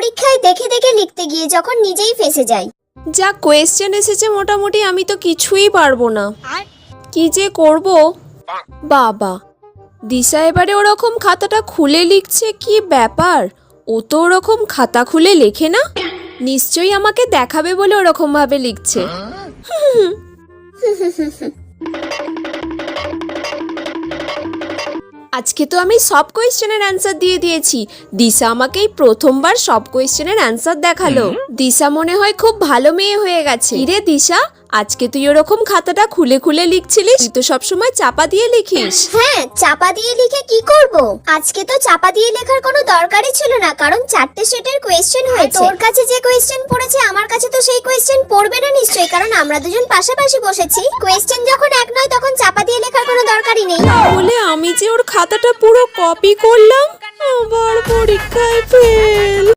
পরীক্ষায় দেখে দেখে লিখতে গিয়ে যখন নিজেই ফেঁসে যাই। যা কোয়েশ্চেন এসেছে মোটামুটি আমি তো কিছুই পারবো না, কি যে করব। বাবা, দিশা এবারে ওরকম খাতাটা খুলে লিখছে, কি ব্যাপার? ও তো ওরকম খাতা খুলে লেখে না, নিশ্চয়ই আমাকে দেখাবে বলে ওরকম ভাবে লিখছে। আজকে তো আমি সব কোয়েশ্চেনের অ্যান্সার দিয়ে দিয়েছি। দিশা আমাকে এই প্রথমবার সব কোয়েশ্চেনের অ্যান্সার দেখালো। দিশা মনে হয় খুব ভালো মেয়ে হয়ে গেছে। রে দিশা, আজকে তুই ওরকম খাতাটা খুলে খুলে লিখছিলিস? তুই তো সবসময় চাপা দিয়ে লিখিস। হ্যাঁ, চাপা দিয়ে লিখে কি করব? আজকে তো চাপা দিয়ে লেখার কোনো দরকারই ছিল না, কারণ 4টে সেটের কোয়েশ্চেন হয়েছে। তোর কাছে যে কোয়েশ্চেন পড়েছে আমার কাছে তো সেই কোয়েশ্চেন পড়বে না নিশ্চয়ই, কারণ আমরা দুজন পাশাপাশি বসেছি। কোয়েশ্চেন যখন এক নয় তখন চাপা দিয়ে লেখার কোনো দরকারই নেই। বলে আমি যে ওর খাতাটা পুরো কপি করলাম, আবার পরীক্ষায় ফেল।